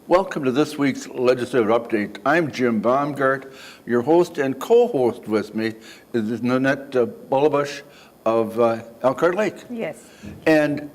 Welcome to this week's Legislative Update. I'm Jim Baumgart. Your host and co-host with me is Nanette Bullabush of Elkhart Lake. Yes. And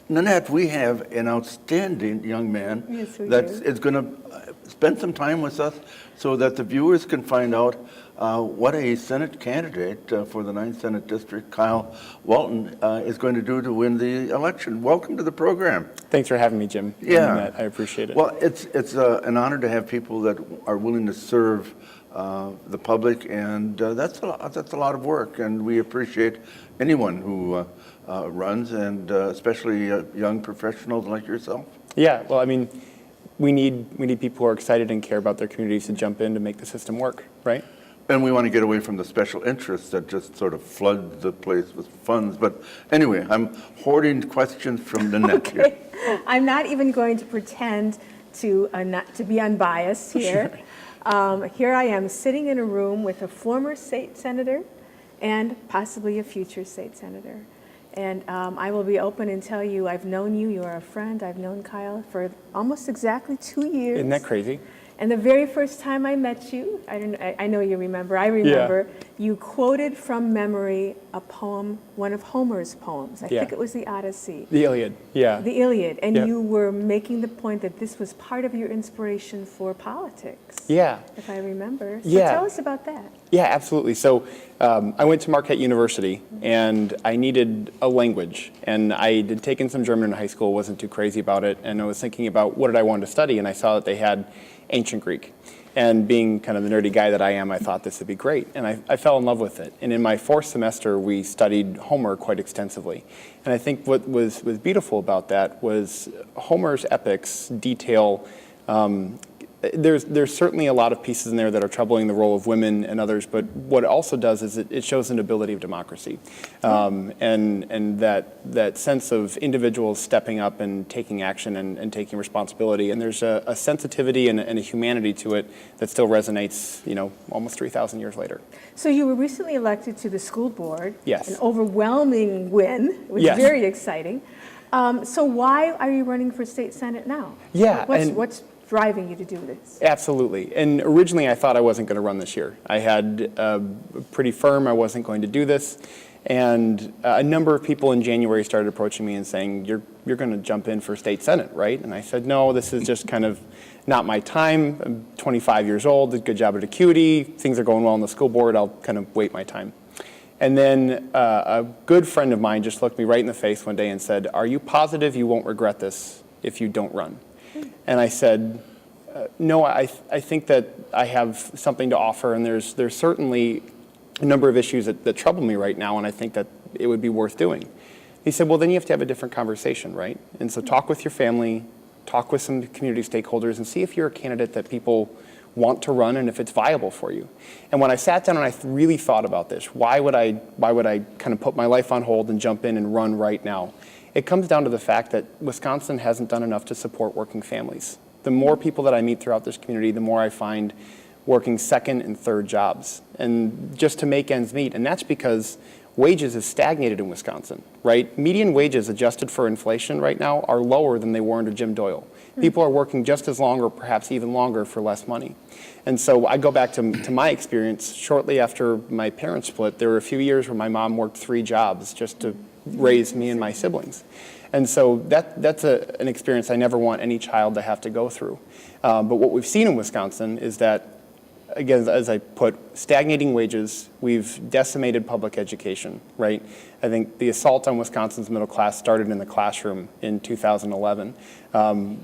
Nanette, we have an outstanding young man that is going to spend some time with us so that the viewers can find out what a Senate candidate for the 9th Senate District, Kyle Whelton, is going to do to win the election. Welcome to the program. Thanks for having me, Jim. Yeah. I appreciate it. Well, it's an honor to have people that are willing to serve the public, and that's a lot of work, and we appreciate anyone who runs, and especially young professionals like yourself. Yeah, well, I mean, we need people who are excited and care about their communities to jump in to make the system work, right? And we want to get away from the special interests that just sort of flood the place with funds. But anyway, I'm hoarding questions from Nanette here. I'm not even going to pretend to not to be unbiased here. Sure. Here I am sitting in a room with a former state senator and possibly a future state senator. And I will be open and tell you, I've known you, you're a friend. I've known Kyle for almost exactly 2 years. Isn't that crazy? And the very first time I met you, I know you remember, I remember, you quoted from memory a poem, one of Homer's poems. I think it was the Odyssey. The Iliad, yeah. The Iliad. And you were making the point that this was part of your inspiration for politics. Yeah. If I remember. So yeah. Tell us about that. Yeah, absolutely. So I went to Marquette University, and I needed a language. And I had taken some German in high school, wasn't too crazy about it, and I was thinking about what did I want to study, and I saw that they had ancient Greek. And being kind of the nerdy guy that I am, I thought this would be great. And I fell in love with it. And in my fourth semester, we studied Homer quite extensively. And I think what was beautiful about that was Homer's epics detail there's certainly a lot of pieces in there that are troubling the role of women and others, but what it also does is it shows an ability of democracy, and that sense of individuals stepping up and taking action and taking responsibility. And there's a sensitivity and a humanity to it that still resonates, almost 3,000 years later. So you were recently elected to the school board. Yes. An overwhelming win. It was very exciting. So why are you running for state senate now? Yeah. What's driving you to do this? Absolutely. And originally I thought I wasn't going to run this year. I had pretty firm I wasn't going to do this. And a number of people in January started approaching me and saying, you're going to jump in for state senate, right? And I said, no, this is just kind of not my time. I'm 25 years old, did a good job at Acuity. Things are going well in the school board. I'll kind of wait my time. And then a good friend of mine just looked me right in the face one day and said, are you positive you won't regret this if you don't run? And I said, no, I think that I have something to offer, and there's certainly a number of issues that trouble me right now, and I think that it would be worth doing. He said, well, then you have to have a different conversation, right? And so talk with your family, talk with some community stakeholders, and see if you're a candidate that people want to run and if it's viable for you. And when I sat down and I really thought about this, why would I kind of put my life on hold and jump in and run right now? It comes down to the fact that Wisconsin hasn't done enough to support working families. The more people that I meet throughout this community, the more I find working second and third jobs, and just to make ends meet. And that's because wages have stagnated in Wisconsin, right? Median wages adjusted for inflation right now are lower than they were under Jim Doyle. People are working just as long or perhaps even longer for less money. And so I go back to my experience. Shortly after my parents split, there were a few years where my mom worked 3 jobs just to raise me and my siblings. And so that's an experience I never want any child to have to go through. But what we've seen in Wisconsin is that, again, as I put, stagnating wages, we've decimated public education, right? I think the assault on Wisconsin's middle class started in the classroom in 2011.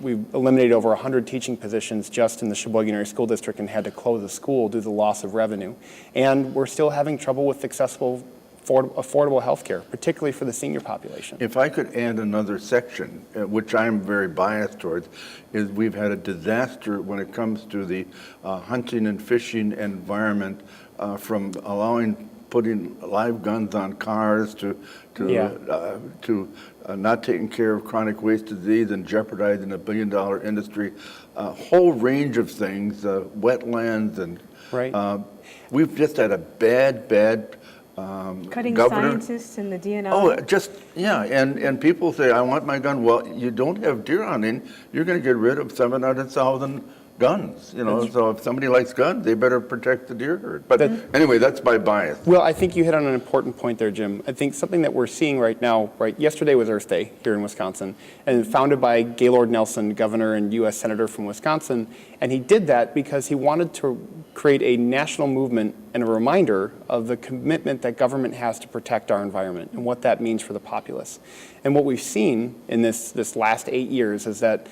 We've eliminated over 100 teaching positions just in the Sheboygan Area School District and had to close a school due to the loss of revenue. And we're still having trouble with accessible affordable health care, particularly for the senior population. If I could add another section, which I'm very biased towards, is we've had a disaster when it comes to the hunting and fishing environment, from putting live guns on cars to not taking care of chronic waste disease and jeopardizing $1 billion industry, a whole range of things, wetlands and right. We've just had a bad Cutting governor. scientists and the DNR. Oh, just, yeah, and people say, I want my gun. Well, you don't have deer hunting, you're going to get rid of 700,000 guns, so if somebody likes guns, they better protect the deer herd. But anyway, that's my bias. Well, I think you hit on an important point there, Jim. I think something that we're seeing right now, yesterday was Earth Day here in Wisconsin, and founded by Gaylord Nelson, governor and U.S. senator from Wisconsin, and he did that because he wanted to create a national movement and a reminder of the commitment that government has to protect our environment and what that means for the populace. And what we've seen in this last 8 years is that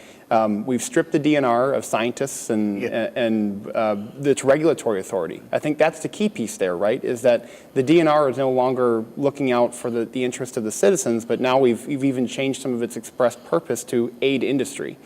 we've stripped the DNR of scientists and its regulatory authority. I think that's the key piece there, right? Is that the DNR is no longer looking out for the interest of the citizens, but now we've even changed some of its express purpose to aid industry.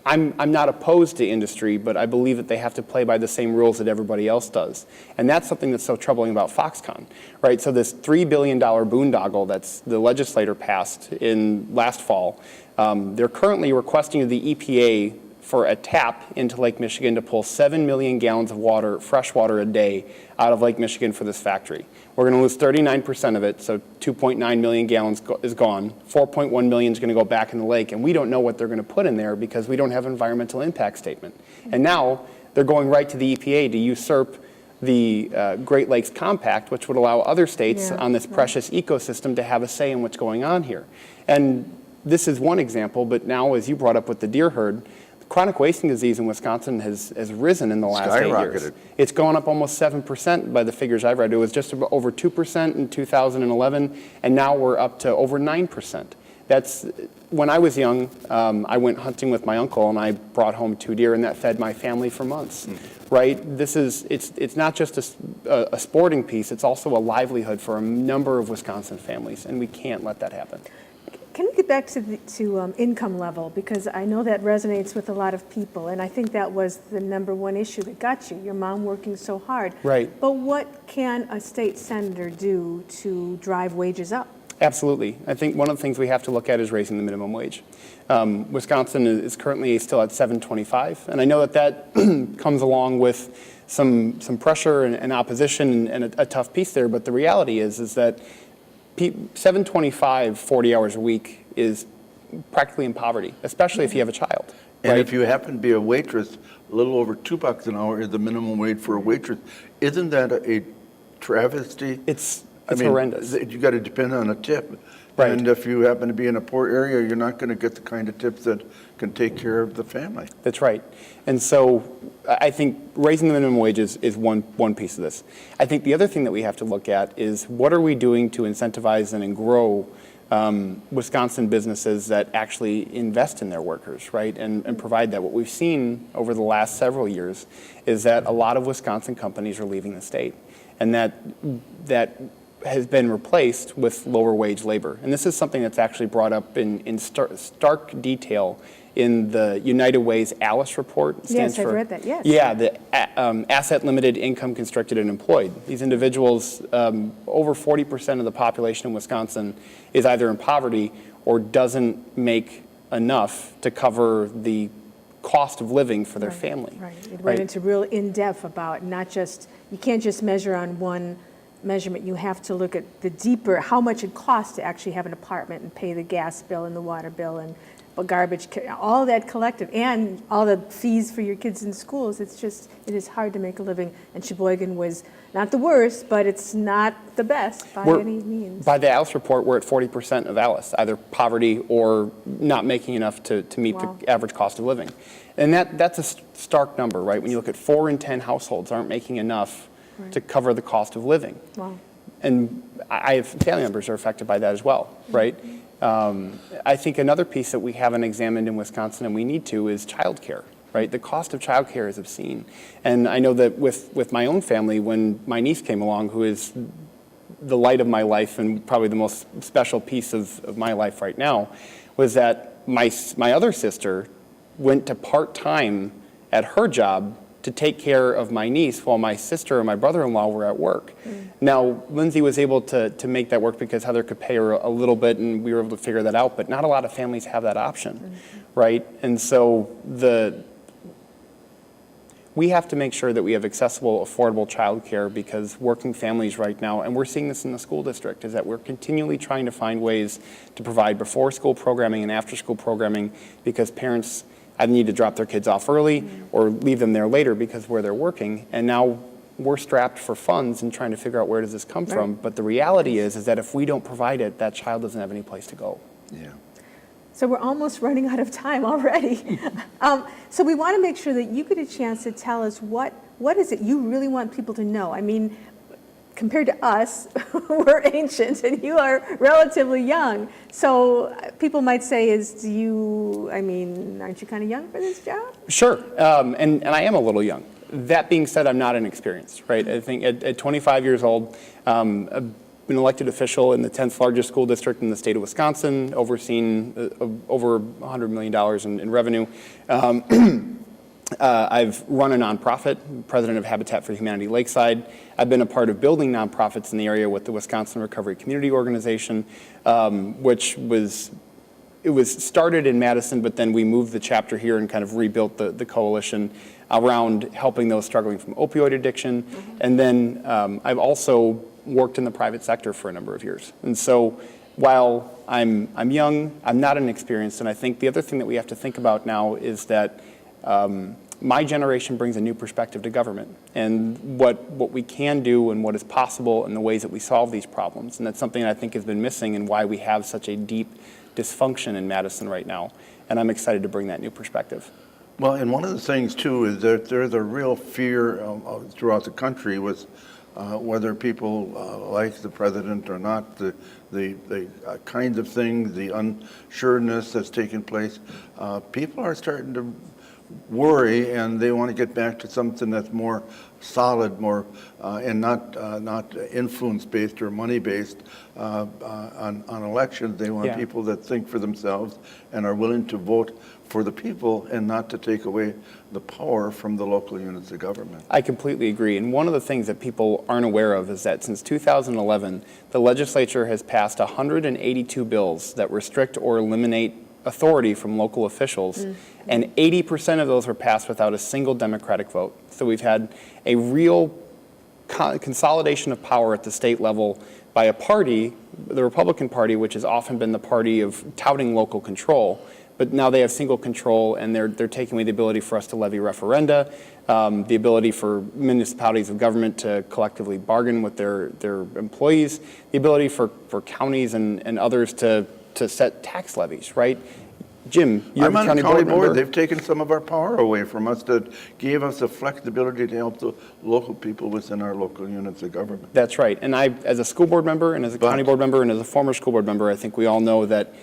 I'm not opposed to industry, but I believe that they have to play by the same rules that everybody else does. And that's something that's so troubling about Foxconn, right? So this $3 billion boondoggle that's the legislator passed in last fall, they're currently requesting the EPA for a tap into Lake Michigan to pull 7 million gallons of water, fresh water a day out of Lake Michigan for this factory. We're going to lose 39% of it, so 2.9 million gallons is gone. 4.1 million is going to go back in the lake, and we don't know what they're going to put in there because we don't have an environmental impact statement. And now they're going right to the EPA to usurp the Great Lakes Compact, which would allow other states on this precious ecosystem to have a say in what's going on here. And this is one example, but now, as you brought up with the deer herd, chronic wasting disease in Wisconsin has risen in the last 8 years. It's gone up almost 7% by the figures I've read. It was just over 2% in 2011, and now we're up to over 9%. That's, when I was young, I went hunting with my uncle, and I brought home 2 deer, and that fed my family for months, right? It's not just a sporting piece, it's also a livelihood for a number of Wisconsin families, and we can't let that happen. Can we get back to income level? Because I know that resonates with a lot of people, and I think that was the number one issue that got you, your mom working so hard. Right. But what can a state senator do to drive wages up? Absolutely. I think one of the things we have to look at is raising the minimum wage. Wisconsin is currently still at $7.25, and I know that comes along with some pressure and opposition and a tough piece there, but the reality is that $7.25, 40 hours a week is practically in poverty, especially if you have a child. And if you happen to be a waitress, a little over $2 an hour is the minimum wage for a waitress. Isn't that a travesty? It's horrendous. You got to depend on a tip. Right. And if you happen to be in a poor area, you're not going to get the kind of tips that can take care of the family. That's right. And so I think raising the minimum wage is one piece of this. I think the other thing that we have to look at is what are we doing to incentivize and grow Wisconsin businesses that actually invest in their workers, right, and provide that. What we've seen over the last several years is that a lot of Wisconsin companies are leaving the state, and that has been replaced with lower wage labor. And this is something that's actually brought up in stark detail in the United Way's ALICE report. Yes, I've read that, yes. Yeah, the Asset Limited Income Constricted and Employed. These individuals, over 40% of the population in Wisconsin is either in poverty or doesn't make enough to cover the cost of living for their family. Right, it went into real in-depth about not just, you can't just measure on one measurement, you have to look at the deeper, how much it costs to actually have an apartment and pay the gas bill and the water bill and garbage, all that collective, and all the fees for your kids in schools. It is hard to make a living, and Sheboygan was not the worst, but it's not the best by any means. By the ALICE report, we're at 40% of ALICE, either poverty or not making enough to meet the average cost of living. And that's a stark number, right? When you look at 4 in 10 households aren't making enough to cover the cost of living. Wow. And I have family members who are affected by that as well, right? I think another piece that we haven't examined in Wisconsin, and we need to, is childcare, right? The cost of childcare is obscene. And I know that with my own family, when my niece came along, who is the light of my life and probably the most special piece of my life right now, was that my other sister went to part-time at her job to take care of my niece while my sister and my brother-in-law were at work. Now, Lindsay was able to make that work because Heather could pay her a little bit, and we were able to figure that out, but not a lot of families have that option, right? And so We have to make sure that we have accessible, affordable childcare, because working families right now, and we're seeing this in the school district, is that we're continually trying to find ways to provide before-school programming and after-school programming, because parents either need to drop their kids off early or leave them there later because where they're working. And now we're strapped for funds and trying to figure out where does this come from. But the reality is that if we don't provide it, that child doesn't have any place to go. Yeah. So we're almost running out of time already. So we want to make sure that you get a chance to tell us what is it you really want people to know. I mean, compared to us, we're ancient and you are relatively young. So people might say, aren't you kind of young for this job? Sure, and I am a little young. That being said, I'm not inexperienced, right? I think at 25 years old, I've been elected official in the 10th largest school district in the state of Wisconsin, overseeing over $100 million in revenue. I've run a nonprofit, president of Habitat for Humanity Lakeside. I've been a part of building nonprofits in the area with the Wisconsin Recovery Community Organization, which was started in Madison, but then we moved the chapter here and kind of rebuilt the coalition around helping those struggling from opioid addiction. And then I've also worked in the private sector for a number of years. And so while I'm young, I'm not inexperienced. And I think the other thing that we have to think about now is that my generation brings a new perspective to government and what we can do and what is possible and the ways that we solve these problems. And that's something I think has been missing and why we have such a deep dysfunction in Madison right now. And I'm excited to bring that new perspective. Well, and one of the things too is that there's a real fear throughout the country with whether people like the president or not, the kinds of things, the unsureness that's taking place. People are starting to worry, and they want to get back to something that's more solid, more and not influence-based or money-based on elections. They want people that think for themselves and are willing to vote for the people and not to take away the power from the local units of government. I completely agree. And one of the things that people aren't aware of is that since 2011, the legislature has passed 182 bills that restrict or eliminate authority from local officials, and 80% of those were passed without a single Democratic vote. So we've had a real consolidation of power at the state level by a party, the Republican Party, which has often been the party of touting local control, but now they have single control, and they're taking away the ability for us to levy referenda, the ability for municipalities of government to collectively bargain with their employees, the ability for counties and others to set tax levies, right? Jim, you're I'm on the county county board member. They've taken some of our power away from us that gave us the flexibility to help the local people within our local units of government. That's right. And I, as a school board member and as a county board member and as a former school board member, I think we all know that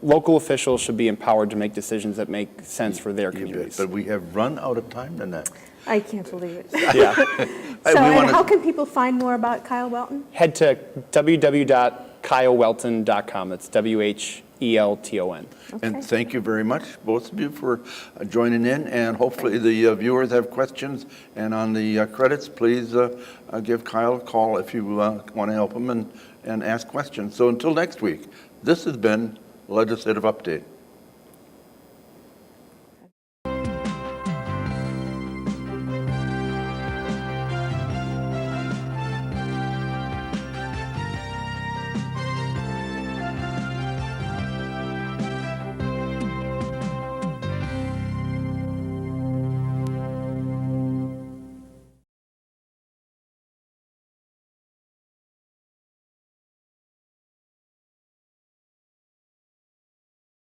local officials should be empowered to make decisions that make sense for their communities. But we have run out of time tonight. I can't believe it. Yeah. So, and how can people find more about Kyle Whelton? Head to www.kylewhelton.com. It's WHELTON. And thank you very much, both of you, for joining in. And hopefully the viewers have questions. And on the credits, please give Kyle a call if you want to help him and ask questions. So until next week, this has been Legislative Update.